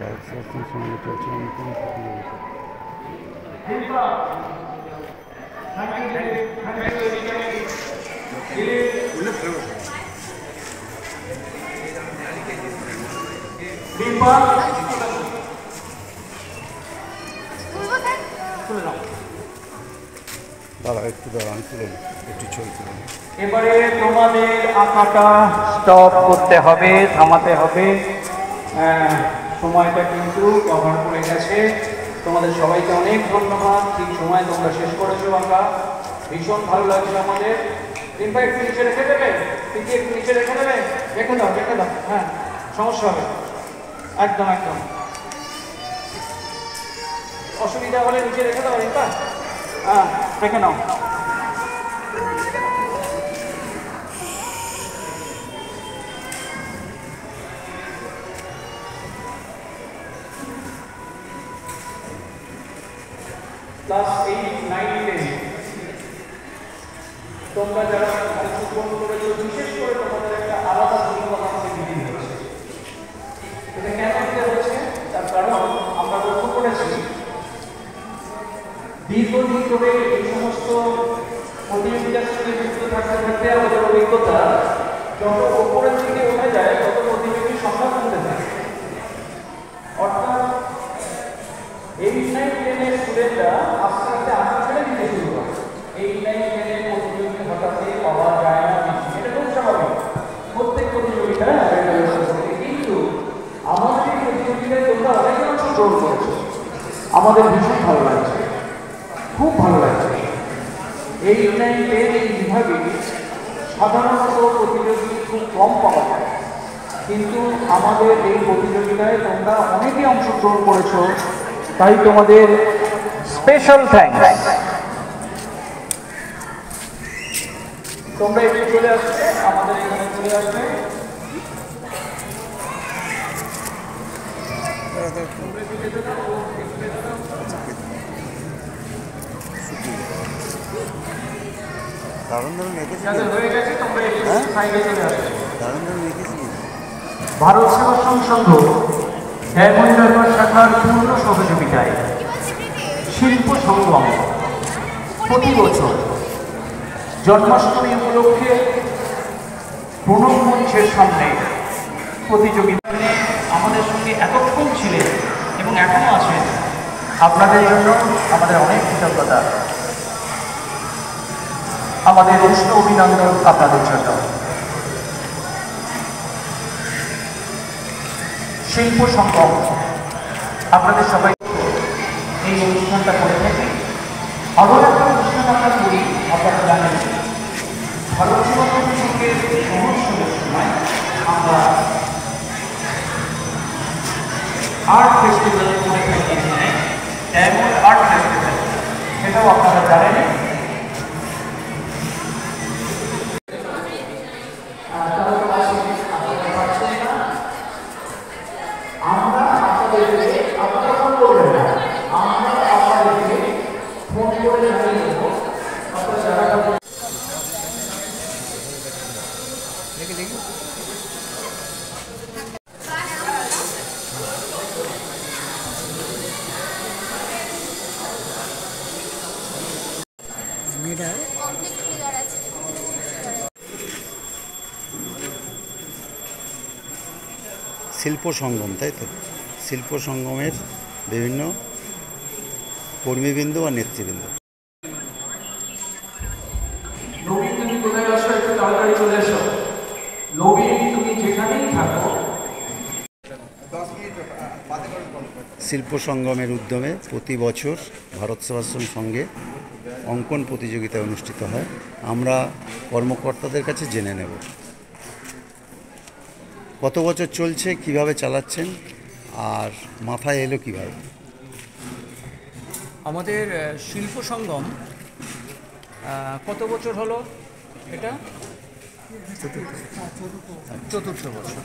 ভারত সেবাশ্রম সঙ্গে চলছে অঙ্কন প্রতিযোগিতা। দাঁড়া একটু দাঁড়ান, তুলে একটু ছবি তুলে। এবারে তোমাদের আঁকাটা স্টপ করতে হবে, থামাতে হবে। সময়টা কিন্তু কভার করে গেছে। তোমাদের সবাইকে অনেক ধন্যবাদ। ঠিক সময় তোমরা শেষ করেছো আঁকা, ভীষণ ভালো লাগছে আমাদের। তিনটা একটু নিচে রেখে দেবে, তিনটে একটু নিচে রেখে দেবে, রেখে দাও রেখে দাও। হ্যাঁ, সমস্যা হবে, একদম একদম। অসুবিধা হলে নিচে রেখে দাও রিম্পা। হ্যাঁ, রেখে নাও। ক্লাস 8, 9, 10 তোমরা যারা অংশগ্রহণ করেছো, বিশেষ করে তোমাদের একটা আলাদা ভূমিকা আমাকে দিতে হয়েছে। এটা কেন দিতে হচ্ছে? তার কারণ আমরা লক্ষ্য করেছি দীর্ঘদিন ধরে এই সমস্ত প্রতিযোগিতার সঙ্গে যুক্ত থাকতে থাকতে আমাদের অভিজ্ঞতা যত ওপরের দিকে উঠে যায় তত প্রতিযোগীর সংখ্যা কমতে থাকে। অর্থাৎ 8, 9, 10 স্টুডেন্টরা আস্তে আস্তে আঁকা ছেড়ে দিতে শুরু করে। 8, 9, 10 প্রতিযোগিতা হঠাৎ পাওয়া যায় না, এটা খুব স্বাভাবিক। প্রত্যেক প্রতিযোগিতায় কিন্তু আমাদের এই প্রতিযোগিতায় তোমরা অনেকে অংশগ্রহণ করেছো, আমাদের ভীষণ ভালো লাগছে, খুব ভালো লাগছে। 8, 9, 10 এই বিভাগে সাধারণত প্রতিযোগী খুব কম পাওয়া যায়, কিন্তু আমাদের এই প্রতিযোগিতায় তোমরা অনেকেই অংশগ্রহণ করেছো, তাই তোমাদের স্পেশাল থ্যাঙ্কস। তোমরা একটু চলে আসবে, আমাদের এখানে চলে আসবে। ভারত সেবাশ্রম সংঘ ডায়মন্ড হারবার শাখার পূর্ণ সহযোগিতায় শিল্প সংগম প্রতি বছর জন্মাষ্টমী উপলক্ষে প্রণব মঞ্চের সামনে প্রতিযোগিতা আমাদের সঙ্গে এতক্ষণ ছিলেন এবং এখনো আছেন। আপনাদের জন্য আমাদের অনেক কৃতজ্ঞতা, আমাদের উষ্ণ অভিনন্দন আপনাদের জন্য। শিল্প সংগম আপনাদের সবাই এই অনুষ্ঠানটা করে থাকি। আরও একটা অনুষ্ঠান আমরা করি, আপনারা জানেন ভারত সেবাশ্রম সংঘের মহোৎসবের সময় আমরা আর্ট ফেস্টিভ্যাল করে থাকি, এখানে ডায়মন্ড আর্ট ফেস্টিভ্যাল, সেটাও আপনারা জানেন। শিল্প সঙ্গম, তাই তো? শিল্প সঙ্গমের বিভিন্ন কর্মীবৃন্দ বা নেতৃবৃন্দ। নবীন, তুমি কোথায় আসো? একটু তাড়াতাড়ি চলে এসো। নবীন, তুমি যেখানেই থাকো। শিল্প সঙ্গমের উদ্যমে প্রতি বছর ভারত সেবাশ্রম সঙ্গে অঙ্কন প্রতিযোগিতা অনুষ্ঠিত হয়। আমরা কর্মকর্তাদের কাছে জেনে নেব কত বছর চলছে, কিভাবে চালাচ্ছেন, আর মাথায় এলো কিভাবে। আমাদের শিল্প সঙ্গম কত বছর হলো? এটা চতুর্থ বছর।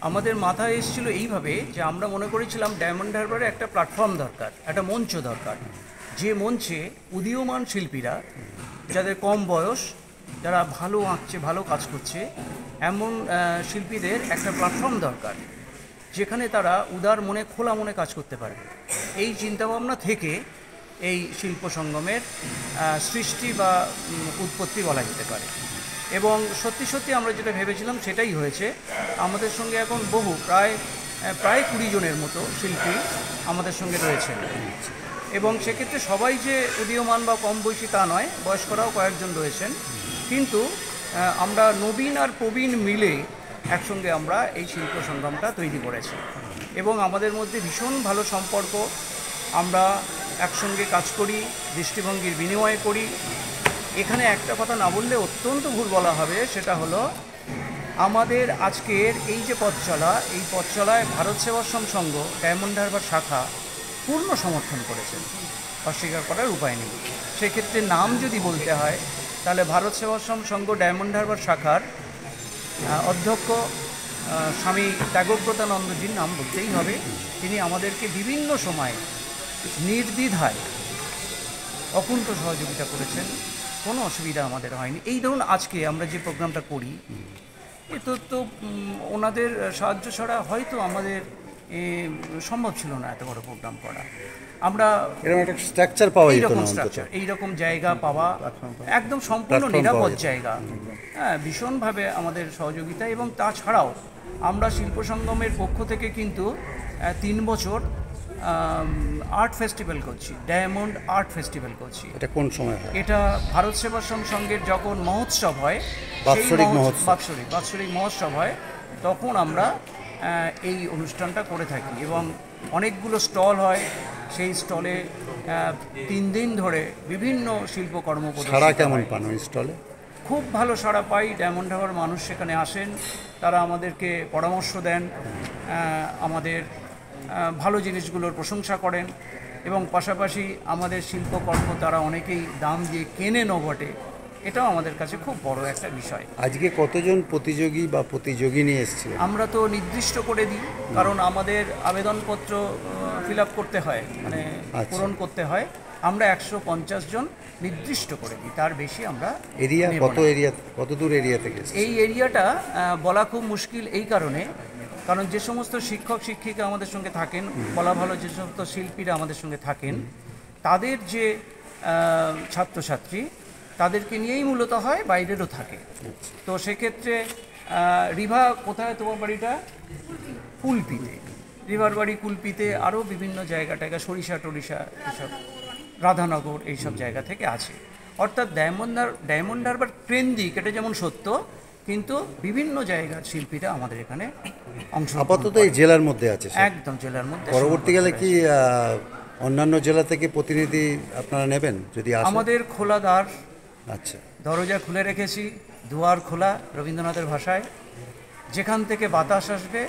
আমাদের মাথায় এসেছিল এইভাবে যে আমরা মনে করেছিলাম ডায়মন্ড হারবারে একটা প্ল্যাটফর্ম দরকার, একটা মঞ্চ দরকার, যে মঞ্চে উদীয়মান শিল্পীরা, যাদের কম বয়স, যারা ভালো আঁকছে, ভালো কাজ করছে, এমন শিল্পীদের একটা প্ল্যাটফর্ম দরকার। যেখানে তারা উদার মনে খোলা মনে কাজ করতে পারবে। এই চিন্তাভাবনা থেকে এই শিল্প সঙ্গমের সৃষ্টি বা উৎপত্তি বলা যেতে পারে। এবং সত্যি সত্যি আমরা যেটা ভেবেছিলাম সেটাই হয়েছে। আমাদের সঙ্গে এখন বহু প্রায় 20 জনের মতো শিল্পী আমাদের সঙ্গে রয়েছেন, এবং সেক্ষেত্রে সবাই যে উদীয়মান বা কম বয়সী তা নয়, বয়স্করাও কয়েকজন রয়েছেন। কিন্তু আমরা নবীন আর প্রবীণ মিলে একসঙ্গে আমরা এই শিল্প সংগ্রামটা তৈরি করেছি, এবং আমাদের মধ্যে ভীষণ ভালো সম্পর্ক। আমরা একসঙ্গে কাজ করি, দৃষ্টিভঙ্গির বিনিময় করি। এখানে একটা কথা না বললে অত্যন্ত ভুল বলা হবে, সেটা হলো আমাদের আজকের এই যে পথ চলা, এই পথ চলায় ভারত সেবাশ্রম সংঘ ডায়মন্ড হারবার শাখা পূর্ণ সমর্থন করেছেন, অস্বীকার করার উপায় নেই। সেক্ষেত্রে নাম যদি বলতে হয় তাহলে ভারত সেবাশ্রম সংঘ ডায়মন্ড হারবার শাখার অধ্যক্ষ স্বামী ত্যাগব্রতানন্দজির নাম বলতেই হবে। তিনি আমাদেরকে বিভিন্ন সময় নির্দ্বিধায় অকুণ্ঠ সহযোগিতা করেছেন, কোনো অসুবিধা আমাদের হয়নি। এই ধরুন আজকে আমরা যে প্রোগ্রামটা করি, এ তো ওনাদের সাহায্য ছাড়া হয়তো আমাদের সম্ভব ছিল না এত বড় প্রোগ্রাম করা। আমরা এরকম একটা স্ট্রাকচার পাওয়া যেত না, স্ট্রাকচার, এইরকম জায়গা পাওয়া, একদম সম্পূর্ণ নিরাপদ জায়গা, হ্যাঁ, ভীষণভাবে আমাদের সহযোগিতা। এবং তাছাড়াও আমরা শিল্প সঙ্গমের পক্ষ থেকে কিন্তু 3 বছর আর্ট ফেস্টিভ্যাল করছি, ডায়মন্ড আর্ট ফেস্টিভ্যাল করছি। এটা কোন সময় হয়? এটা ভারত সেবাশ্রম সংঘের যখন মহোৎসব হয়, বাৎসরিক মহোৎসব হয়, তখন আমরা এই অনুষ্ঠানটা করে থাকি। এবং অনেকগুলো স্টল হয়, সেই স্টলে 3 দিন ধরে বিভিন্ন শিল্পকর্ম সারা কেমন পান ওই স্টলে? খুব ভালো সাড়া পাই। ডায়মন্ড হারবার মানুষ সেখানে আসেন, তারা আমাদেরকে পরামর্শ দেন, আমাদের ভালো জিনিসগুলোর প্রশংসা করেন, এবং পাশাপাশি আমাদের শিল্পকর্ম তারা অনেকেই দাম দিয়ে কেনেনও বটে। এটাও আমাদের কাছে খুব বড় একটা বিষয়। আজকে কতজন প্রতিযোগী বা প্রতিযোগিনী এসেছিল? আমরা তো নির্দিষ্ট করে দিই, কারণ আমাদের আবেদনপত্র ফিল আপ করতে হয়, মানে পূরণ করতে হয়। আমরা 150 জন নির্দিষ্ট করে দিই, তার বেশি আমরা এরিয়া কত দূর এরিয়া থেকে? এই এরিয়াটা বলা খুব মুশকিল এই কারণে, কারণ যে সমস্ত শিক্ষক শিক্ষিকা আমাদের সঙ্গে থাকেন, বলা ভালো যে সমস্ত শিল্পীরা আমাদের সঙ্গে থাকেন, তাদের যে ছাত্রছাত্রী, তাদেরকে নিয়েই মূলত হয়, বাইরেরও থাকে। তো সেক্ষেত্রে রিভা, কোথায় তোমার বাড়িটা? কুলপিতে, রিভার বাড়ি কুলপিতে, আরও বিভিন্ন জায়গা টায়গা, সরিষা টরিষা, এসব রাধানগর, এইসব জায়গা থেকে আছে। অর্থাৎ ডায়মন্ড হারবার ট্রেন্ডিক, এটা যেমন সত্য, কিন্তু বিভিন্ন জায়গার শিল্পীরা আমাদের এখানে অংশ। আপাতত এই জেলার মধ্যে আছে, একদম জেলার মধ্যে। পরবর্তীকালে কি অন্যান্য জেলা থেকে প্রতিনিধি আপনারা নেবেন যদি আসে? আমাদের খোলা দ্বার, আচ্ছা, দরজা খুলে রেখেছি, দুয়ার খোলা রবীন্দ্রনাথের ভাষায়। যেখান থেকে বাতাস আসবে,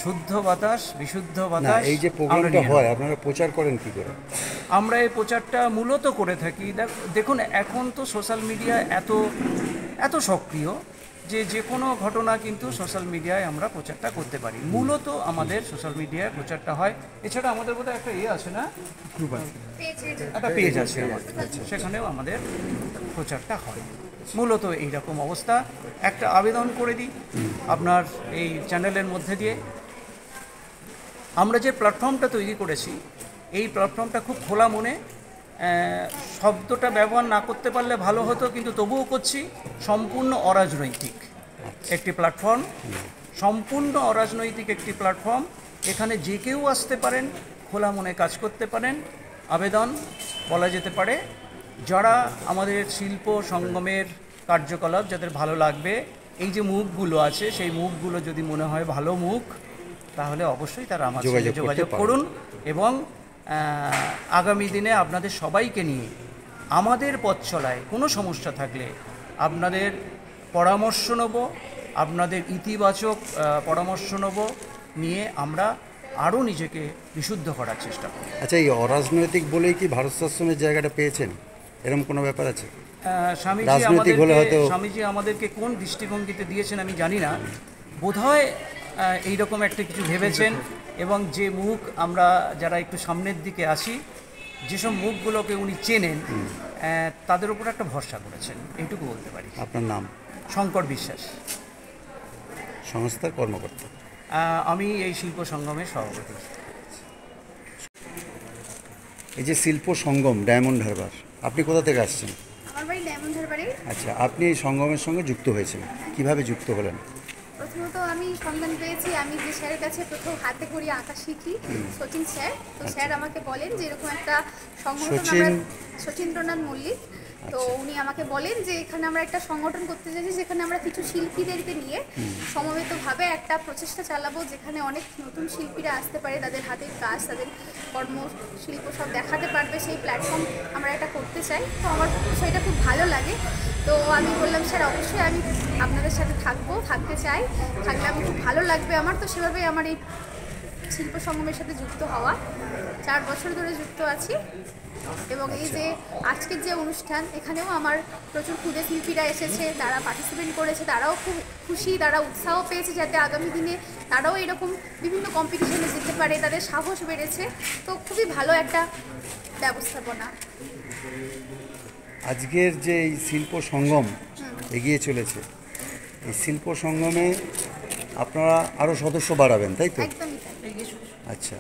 শুদ্ধ বাতাস, বিশুদ্ধ বাতাস। এই যে প্রোগ্রামটা হয়, আপনারা প্রচার করেন কি করে? আমরা এই প্রচারটা মূলত করে থাকি, দেখুন এখন তো সোশ্যাল মিডিয়া এত সক্রিয় যে কোনো ঘটনা কিন্তু সোশ্যাল মিডিয়ায় আমরা প্রচারটা করতে পারি। মূলত আমাদের সোশ্যাল মিডিয়ায় প্রচারটা হয়। এছাড়া আমাদের বোধহয় একটা আছে না, গ্রুপ আছে, একটা পেজ আছে আমাদের, সেখানেও আমাদের প্রচারটা হয়। মূলত এইরকম অবস্থা। একটা আবেদন করে দিই আপনার এই চ্যানেলের মধ্যে দিয়ে। আমরা যে প্ল্যাটফর্মটা তৈরি করেছি, এই প্ল্যাটফর্মটা খুব খোলা মনে, শব্দটা ব্যবহার না করতে পারলে ভালো হতো, কিন্তু তবুও করছি, সম্পূর্ণ অরাজনৈতিক একটি প্ল্যাটফর্ম, সম্পূর্ণ অরাজনৈতিক একটি প্ল্যাটফর্ম। এখানে যে কেউ আসতে পারেন, খোলা মনে কাজ করতে পারেন। আবেদন বলা যেতে পারে, যারা আমাদের শিল্প সঙ্গমের কার্যকলাপ যাদের ভালো লাগবে, এই যে মুখগুলো আছে, সেই মুখগুলো যদি মনে হয় ভালো মুখ, তাহলে অবশ্যই তারা আমার সঙ্গে যোগাযোগ করুন। এবং আগামী দিনে আপনাদের সবাইকে নিয়ে আমাদের পথ চলায় কোনো সমস্যা থাকলে আপনাদের পরামর্শ নেব, আপনাদের ইতিবাচক পরামর্শ নেব, নিয়ে আমরা আরও নিজেকে বিশুদ্ধ করার চেষ্টা করি। আচ্ছা, এই অরাজনৈতিক বলেই কি ভারত সেবাশ্রমের জায়গাটা পেয়েছেন, এরকম কোনো ব্যাপার আছে? স্বামীজি আমাদেরকে কোন দৃষ্টিভঙ্গিতে দিয়েছেন আমি জানি না, বোধহয় এইরকম একটা কিছু ভেবেছেন। এবং যে মুখ আমরা যারা একটু সামনের দিকে আসি, যেসব মুখগুলোকে উনি চেনেন, তাদের উপর একটা ভরসা করেছেন, এইটুকু বলতে পারি। আপনার নাম? শঙ্কর বিশ্বাস, সংস্থার কর্মকর্তা। আমি এই শিল্প সঙ্গমের সভাপতি। এই যে শিল্প সঙ্গম ডায়মন্ড হারবার, আপনি কোথা থেকে আসছেন? আমার বাড়ি ডায়মন্ড হারবারে। আচ্ছা, আপনি এই সঙ্গমের সঙ্গে যুক্ত হয়েছেন, কিভাবে যুক্ত হলেন? প্রথমত আমি সন্ধান পেয়েছি, আমি যে স্যারের কাছে প্রথম হাতে করি আঁকা শিখি, সচিন স্যার। তো স্যার আমাকে বলেন যে এরকম একটা সংগঠন আমরা, সচিন্দ্রনাথ মল্লিক। তো উনি আমাকে বলেন যে এখানে আমরা একটা সংগঠন করতে চাইছি, যেখানে আমরা কিছু শিল্পীদেরকে নিয়ে সমবেতভাবে একটা প্রচেষ্টা চালাবো, যেখানে অনেক নতুন শিল্পীরা আসতে পারে, তাদের হাতের কাজ, তাদের কর্মশিল্প সব দেখাতে পারবে। সেই প্ল্যাটফর্ম আমরা এটা করতে চাই। তো আমার বিষয়টা খুব ভালো লাগে। তো আমি বললাম স্যার অবশ্যই আমি আপনাদের সাথে থাকতে চাই, থাকলে আমি খুব ভালো লাগবে আমার। তো সেভাবে আমার এই শিল্প সঙ্গমের সাথে যুক্ত হওয়া, 4 বছর ধরে যুক্ত আছি। এবং এই যে আজকের যে অনুষ্ঠান, এখানেও আমার প্রচুর ক্ষুদে শিল্পীরা এসেছে, তারা পার্টিসিপেট করেছে, তারাও খুব খুশি, তারা উৎসাহ পেয়েছে যাতে আগামী দিনে তারাও এরকম বিভিন্ন কম্পিটিশনে যেতে পারে, তাদের সাহস বেড়েছে। তো খুবই ভালো একটা ব্যবস্থাপনা। আজকের যে এই শিল্প সঙ্গম এগিয়ে চলেছে, এই শিল্প সঙ্গমে আপনারা আরও সদস্য বাড়াবেন, তাই তো? একদমই তাই। আচ্ছা,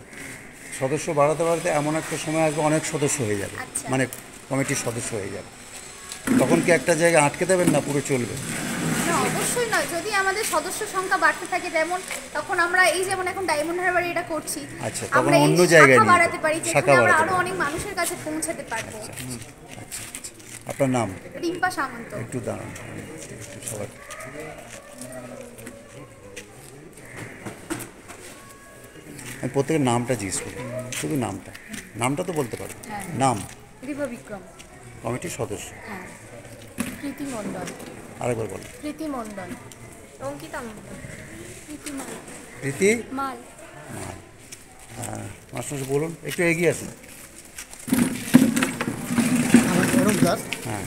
সদস্য বাড়াতে বাড়াতে এমন একটা সময় আসবে অনেক সদস্য হয়ে যাবে, আচ্ছা। মানে কমিটির সদস্য হয়ে যাবে, তখন কি একটা জায়গায় আটকে দেবেন না পুরো চলবে? না, অবশ্যই নয়। যদি আমাদের সদস্য সংখ্যা বাড়তে থাকে, যেমন তখন আমরা এই যেমন এখন ডায়মন্ড হারবারে এটা করছি, আচ্ছা, তখন আমরা এই অন্য জায়গায় শাখা নিয়ে বাড়াতে পারি, শাখা যেখানে আমরা বাড়াতে আরো পারি। অনেক মানুষের কাছে পৌঁছাতে পারবো। আপনার নাম? রিম্পা সামন্ত। একটু দাঁড়ান, একটু সবাই। আমি প্রত্যেকের নামটা জিজ্ঞেস করি, শুধু নামটা তো বলতে পারবো। নাম? রিভা বিক্রম। কমিটির সদস্য? হ্যাঁ। প্রীতি মণ্ডল। আরেকবার বলো। প্রীতি মণ্ডল। অঙ্কিতা মণ্ডল। প্রীতি মাল। প্রীতি মাল। মাস্টার বলুন, একটু এগিয়ে আসুন। হ্যাঁ,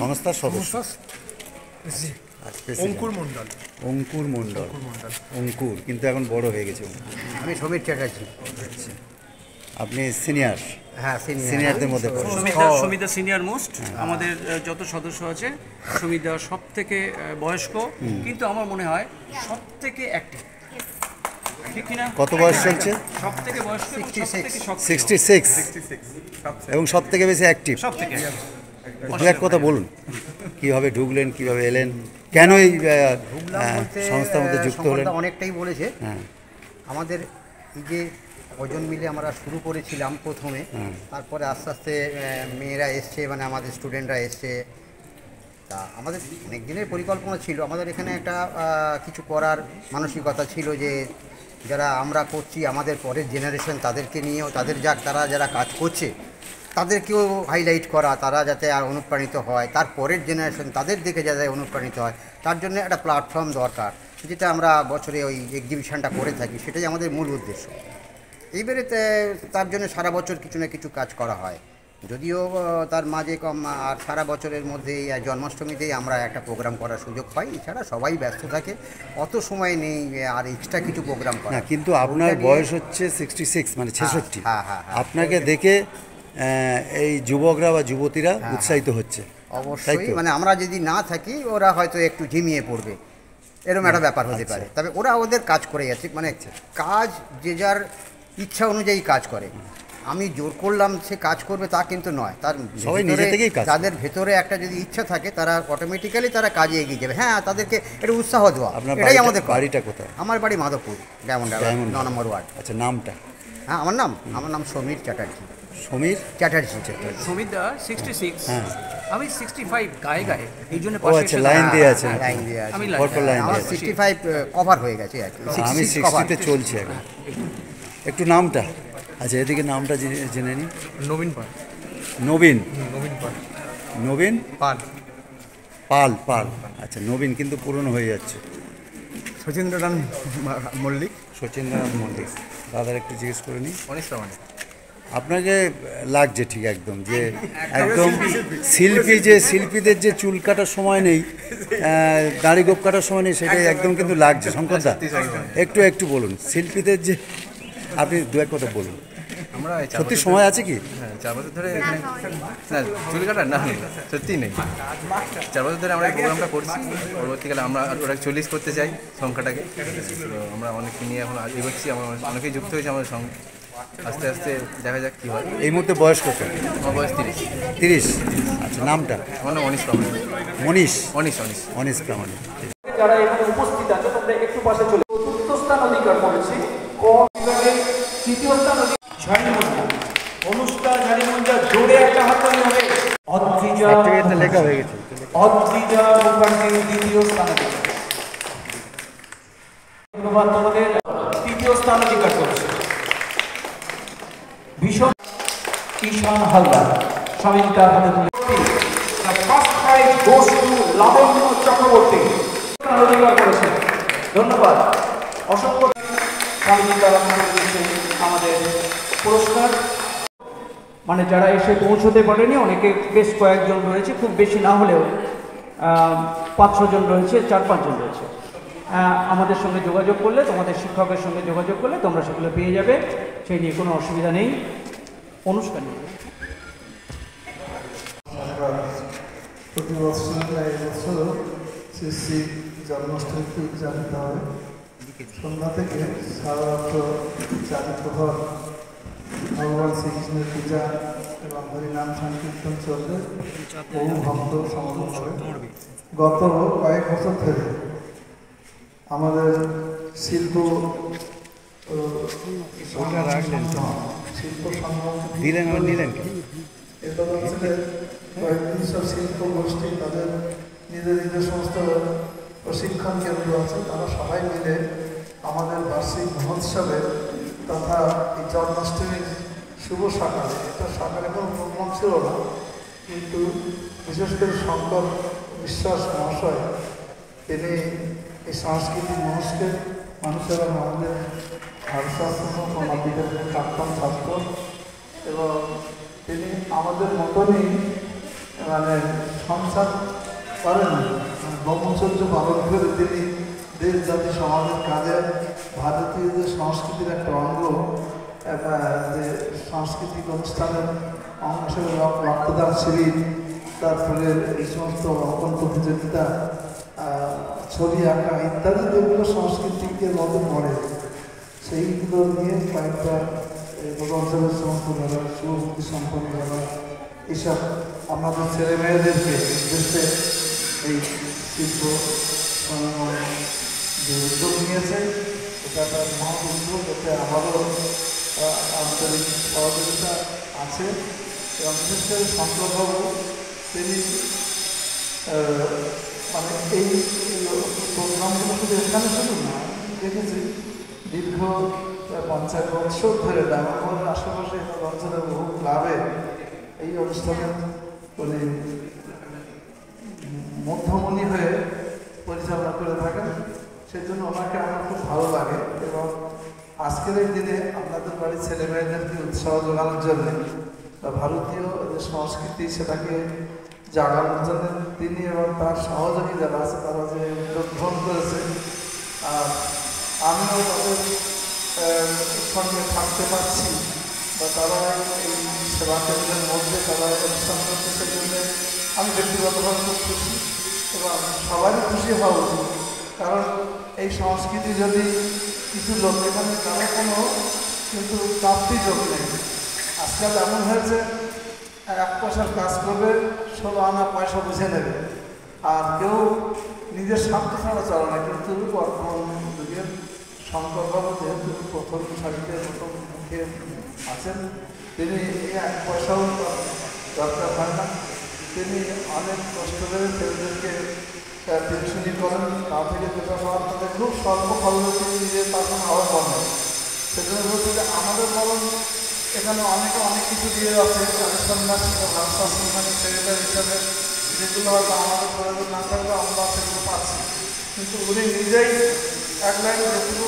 সংস্থার সদস্য। অঙ্কুর মণ্ডল। অঙ্কুর মণ্ডল। অঙ্কুর কিন্তু এখন বড় হয়ে গেছে অঙ্কুর। আমি সমীর চ্যাটার্জি। আচ্ছা, আপনি সিনিয়র? হ্যাঁ, সিনিয়রদের মধ্যে পড়েন। Samita senior most. আমাদের যত সদস্য আছে, সমিতা সব থেকে বয়স্ক, কিন্তু আমার মনে হয় সব থেকে অ্যাক্টিভ, ঠিক কিনা? কত বয়স চলছে? সব থেকে বয়স্ক, 66 এবং সব থেকে বেশি অ্যাক্টিভ। সব থেকে দু এক কথা বলুন, কিভাবে ঢুকলেন, কিভাবে এলেন, কেন এই সংস্থার মধ্যে যুক্ত হলেন? অনেকটাই বলেছে। হ্যাঁ, আমাদের এই যে কজন মিলে আমরা শুরু করেছিলাম প্রথমে, তারপরে আস্তে আস্তে মেয়েরা এসছে, মানে আমাদের স্টুডেন্টরা এসছে। তা আমাদের অনেক দিনের পরিকল্পনা ছিল, আমাদের এখানে একটা কিছু করার মানসিকতা ছিল যে যারা আমরা করছি, আমাদের পরের জেনারেশন তাদেরকে নিয়েও, তারা যারা কাজ করছে তাদেরকেও হাইলাইট করা, তারা যাতে আর অনুপ্রাণিত হয়, তার পরের জেনারেশন তাদের দিকে যাতে অনুপ্রাণিত হয়, তার জন্য একটা প্ল্যাটফর্ম দরকার, যেটা আমরা বছরে ওই এক্সিবিশনটা করে থাকি, সেটাই আমাদের মূল উদ্দেশ্য। এইবারে তার জন্য সারা বছর কিছু না কিছু কাজ করা হয়, যদিও তার মাঝে কম, আর সারা বছরের মধ্যে এই জন্মাষ্টমীতেই আমরা একটা প্রোগ্রাম করার সুযোগ পাই। এছাড়া সবাই ব্যস্ত থাকে, অত সময় নেই আর এক্সট্রা কিছু প্রোগ্রাম করা। না, কিন্তু আপনার বয়স হচ্ছে 66, মানে 66। হ্যাঁ। আপনাকে দেখে এই যুবকরা বা যুবতীরা উৎসাহিত হচ্ছে। অবশ্যই, মানে আমরা যদি না থাকি ওরা হয়তো একটু ঝিমিয়ে পড়বে, এরকম একটা ব্যাপার হতে পারে। তবে ওরা ওদের কাজ করে যাচ্ছে, মানে কাজ যে যার ইচ্ছা অনুযায়ী কাজ করে। আমি জোর করলাম সে কাজ করবে তা কিন্তু নয়, তার সবাই নিজে থেকেই কাজ করে। তাদের ভেতরে একটা যদি ইচ্ছা থাকে, তারা অটোমেটিক্যালি তারা কাজে এগিয়ে যাবে। হ্যাঁ, তাদেরকে একটু উৎসাহ দেওয়া, আপনার এটাই আমাদের বাড়িটা কোথায়? আমার বাড়ি মাধবপুর, ডায়মন্ড 9 নম্বর ওয়ার্ড। আচ্ছা, নামটা? হ্যাঁ, আমার নাম সমীর চ্যাটার্জি। সমীর চ্যাটার্জি। সমিতা 66, হ্যাঁ। আমি 65 গায়ে, এই জন্য ও আচ্ছা, লাইন দিয়ে আছে। লাইন দিয়ে আছে। আমি পরপর লাইন আমার দিয়ে আছে। 65 কভার হয়ে গেছে আর কি। আমি 66 cover। 60-তে চলছি এখন। একটু নামটা? আচ্ছা, এদিকে নামটা জেনে নিই। নবীন পাল। নবীন? নবীন পাল। নবীন পাল। পাল। আচ্ছা, নবীন কিন্তু পুরনো হয়ে যাচ্ছে। সচিন্দ্রনাথ মল্লিক। সচিন্দ্রনাথ মল্লিক। দাদার একটু জিজ্ঞেস করে নিই। অনেক মানে আপনাকে লাগছে ঠিক একদম, যে একদম শিল্পীদের যে চুল কাটার সময় নেই, দাড়ি গোপ কাটার সময় নেই, সেটাই একদম কিন্তু লাগছে। শঙ্করদা, একটু বলুন শিল্পীদের যে, আপনি দু এক কথা বলুন। আমরা সত্যি সময় আছে কি? 4 বছর ধরে না, এখানে হয়নি। না চুল কাটার না সত্যি নেই। 4 বছর ধরে আমরা এই প্রোগ্রামটা করছি। পরবর্তীকালে আমরা ওটা 40 করতে চাই সংখ্যাটাকে। তো আমরা অনেকে নিয়ে এখন এগোচ্ছি, আমরা অনেকেই যুক্ত হয়েছে আমাদের সঙ্গে। আস্তে আস্তে দেখা যাক কী হয়। এই মুহূর্তে বয়স কত? আমার বয়স 30। 30। আচ্ছা, নামটা? আমার নাম অনিশ প্রামাণিক। মনীষ। অনিশ অনিশ অনিশ প্রামাণিক। যারা এখানে উপস্থিত আছে তোমরা একটু পাশে চলে চতুর্থ স্থান অধিকার করেছি ক বিভাগে, তৃতীয় স্থান ঝাড়িমুঞ্জা অনুষ্কা ঝাড়িমুঞ্জা, জোরে একটা হাততালি হবে। অদ্রিজা সার্টিফিকেটটা লেখা হয়ে গেছে। অদ্রিজা মুখার্জি দ্বিতীয় স্থানে, ধন্যবাদ তোমাদের। তৃতীয় স্থান অধিকার করেছে ভীষণ ঈশান হালদার, স্বামীজি তার হাতে তুলে। ফার্স্ট প্রাইজ গোস টু লাবণ্য চক্রবর্তী, স্থান অধিকার করেছে, ধন্যবাদ। অসংখ্য স্বামীজি তার হাতে দিয়েছে আমাদের পুরস্কার। মানে যারা এসে পৌঁছতে পারেনি অনেকে, বেশ কয়েকজন রয়েছে, খুব বেশি না হলেও 5-6 জন রয়েছে, 4-5 জন রয়েছে। আমাদের সঙ্গে যোগাযোগ করলে, তোমাদের শিক্ষকের সঙ্গে যোগাযোগ করলে তোমরা সেগুলো পেয়ে যাবে, সেই নিয়ে কোনো অসুবিধা নেই। অনুষ্ঠান প্রতি বছর এই বছরও শ্রী জন্মাষ্টমী উদযাপিত হয়। সন্ধ্যা থেকে সারা রাত্র চারিপ্রহর ভগবান শ্রীকৃষ্ণের পূজা এবং হরিনাম সংকীর্তন চলবে, বহু ভক্ত সমাগম হবে। গত কয়েক বছর ধরে আমাদের শিল্প সংগম দিলেন আবার নিলেন কি? এটা হচ্ছে কয়েকদিন সব শিল্প গোষ্ঠী, তাদের নিজের সমস্ত প্রশিক্ষণ কেন্দ্র আছে, তারা সবাই মিলে আমাদের বার্ষিক মহোৎসবে তথা এই জন্মাষ্টমীর শুভ সকালে, এটা সকালে কোনো প্রোগ্রাম ছিল না, কিন্তু বিশেষ করে শঙ্কর বিশ্বাস মহাশয় তিনি এই সাংস্কৃতিক মানুষেরা আমাদের ভারতশাস্ত্র সমাজের প্রাক্তন ছাত্র, এবং তিনি আমাদের মতনই মানে সংসার করেন, ব্রহ্মচর্য পালন করে তিনি দেশ জাতি সমাজের কাজে ভারতীয় যে সংস্কৃতির একটা অঙ্গ, যে সাংস্কৃতিক অনুষ্ঠানের অঙ্গ হিসেবে রক্তদান শিবির, তারপরে এই সমস্ত অঙ্কন প্রতিযোগিতা, ছবি আঁকা ইত্যাদি যেগুলো সংস্কৃতিকে মধ্যে পড়ে, সেইগুলো নিয়ে কয়েকটা অঞ্চলের সমস্ত যারা শুভবুদ্ধি সম্পন্ন যারা এইসব আমাদের ছেলে মেয়েদেরকে উদ্দেশ্যে এই শিল্প যে উদ্যোগ নিয়েছে, এটা একটা মহৎ উদ্যোগ, এতে আমারও আন্তরিক সহযোগিতা আছে। এবং বিশেষ করে শঙ্করবাবু তিনি মানে এই প্রোগ্রামগুলো শুধু এখানে শুধু না, দেখেছি দীর্ঘ 50 বছর ধরে ডায়মন্ডের আশেপাশে অঞ্চলের বহু ক্লাবে এই অনুষ্ঠানের উনি মধ্যমণি হয়ে পরিচালনা করে থাকেন। সেই জন্য ওনাকে আমার খুব ভালো লাগে, এবং আজকের এই দিনে আপনাদের বাড়ির ছেলেমেয়েদেরকে উৎসাহ যোগানোর জন্য ভারতীয় যে সংস্কৃতি সেটাকে জাগানোর জন্য তিনি এবং তার সহযোগী যারা আছে তারা যে উদ্যোগ গ্রহণ করেছে, আর আমিও তাদের সঙ্গে থাকতে পারছি, বা তারা এই সেবা কেন্দ্রের মধ্যে তারা অনুষ্ঠান করছে, সেজন্য আমি ব্যক্তিগতভাবে খুব খুশি, এবং সবারই খুশি হওয়া উচিত। কারণ এই সংস্কৃতি যদি কিছু লোক এখানে তারা কোনো কিন্তু প্রাপ্তি যোগ নেই। আজকাল এমন হয়েছে 1 পয়সার কাজ করবে, 16 আনা পয়সা বুঝে নেবে, আর কেউ নিজের স্বার্থ ছাড়া চলে না। কিন্তু বর্তমান যুগের শঙ্করবাবু যেহেতু প্রথম সারিতে প্রথম মুখে আছেন, তিনি 1 পয়সাও দরকার হয় না, তিনি অনেক কষ্ট করে ছেলেদেরকে টিউশনি করেন, তা থেকে যেটা হওয়ার তাদের খুব স্বল্প খরচে তিনি নিজে তার কোনো আহ্বান হয়। সেজন্য বলছি যে আমাদের বরং এখানে অনেকে অনেক কিছু দিয়ে যাচ্ছে, তাদের সন্ন্যাসী বা ভাষা সন্ন্যাসী সেক্রেটারি হিসাবে, যেগুলো হয়তো আমাদের প্রয়োজন না থাকলে আমরা সেগুলো পাচ্ছি, কিন্তু উনি নিজেই এক লাইন যেটুকু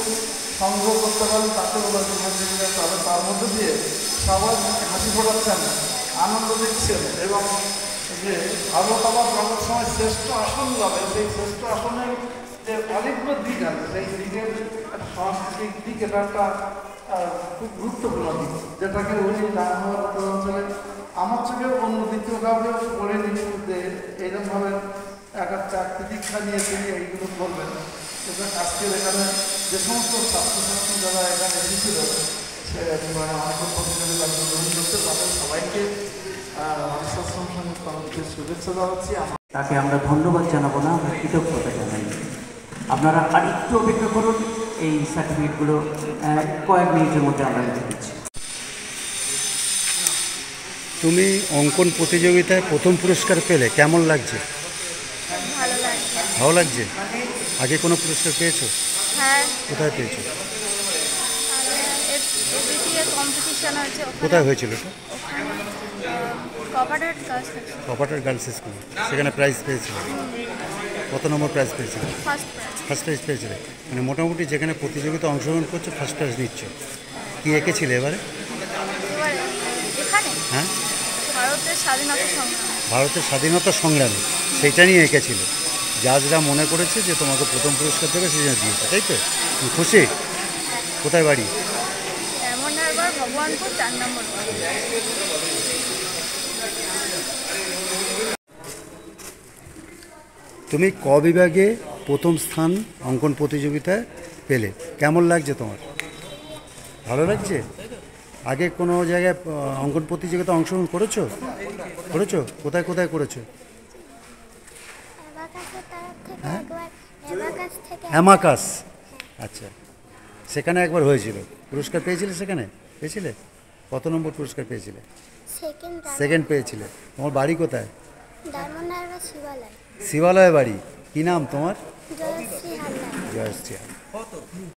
সংগ্রহ করতে পারেন তাতে ওরা জীবনজীবিকা তাহলে তার মধ্যে দিয়ে সবার হাসি ফোটাচ্ছেন, আনন্দ দিচ্ছেন, এবং যে ভারত আবার যাওয়ার সময় শ্রেষ্ঠ আসন যাবে, সেই শ্রেষ্ঠ আসনের যে অনেকগুলো দিক আছে, সেই দিকের একটা সাংস্কৃতিক দিক, এটা একটা খুব গুরুত্বপূর্ণ দিক, যেটাকে উনি রান্নাঘর অঞ্চলে এইরকমভাবে এক একটা দীক্ষা নিয়ে তিনি এইগুলো করবেন। এবং আজকের এখানে যে সমস্ত ছাত্রছাত্রী যারা এখানে এসেছিল সে মানে অঙ্কন প্রতিযোগিতা গ্রহণ করতে তাদের সবাইকে মানুষাশ্রম সংঘ কমিটির শুভেচ্ছা জানাচ্ছি। তাকে আমরা ধন্যবাদ জানাবো না, আমরা কৃতজ্ঞতা জানাই। আপনারা আর একটু অপেক্ষা করুন, এই সার্টিফিকেটগুলো কয়েক মিনিটের মধ্যে আমরা লিখে দিচ্ছি। তুমি অঙ্কন প্রতিযোগিতায় প্রথম পুরস্কার পেলে কেমন লাগছে? ভালো লাগছে। ভালো লাগছে? আগে কোনো পুরস্কার পেয়েছো? হ্যাঁ, কোথায় পেয়েছো? এবিটিএ কম্পিটিশন হয়েছে কোথায় হয়েছিল এটা? কভারের কাজ কপাটার গার্লস স্কুল, সেখানে প্রাইজ পেয়েছিল। কত নম্বর প্রাইজ পেয়েছিল? First prize. ফার্স্ট প্রাইজ পেয়েছিলে, মানে মোটামুটি যেখানে প্রতিযোগিতা অংশগ্রহণ করছো ফার্স্ট প্রাইজ নিচ্ছ। কী এঁকেছিলে এবারে? এবারে এখানে হ্যাঁ, ভারতের স্বাধীনতা সংগ্রাম। ভারতের স্বাধীনতা সংগ্রামী, সেইটা নিয়ে এঁকেছিল। জাজরা মনে করেছে যে তোমাকে প্রথম পুরস্কার দেবে, সেই জন্য দিয়েছে, তাই তো? তুমি খুশি? কোথায় বাড়ি? ডায়মন্ড হারবার, ভগবানপুর, 4 নম্বর ওয়ার্ড। তুমি ক বিভাগে প্রথম স্থান অঙ্কন প্রতিযোগিতায় পেলে, কেমন লাগছে তোমার? ভালো লাগছে? আগে কোনো জায়গায় অঙ্কন প্রতিযোগিতা অংশগ্রহণ করেছো? করেছো? কোথায় কোথায় করেছো? অ্যামাকাস, আচ্ছা, সেখানে একবার হয়েছিল। পুরস্কার পেয়েছিলে সেখানে? পেয়েছিলে? কত নম্বর পুরস্কার পেয়েছিলে? সেকেন্ড পেয়েছিলে। তোমার বাড়ি কোথায়? শিবালয় বাড়ি। কী নাম তোমার? জয়শ্রী হালদার।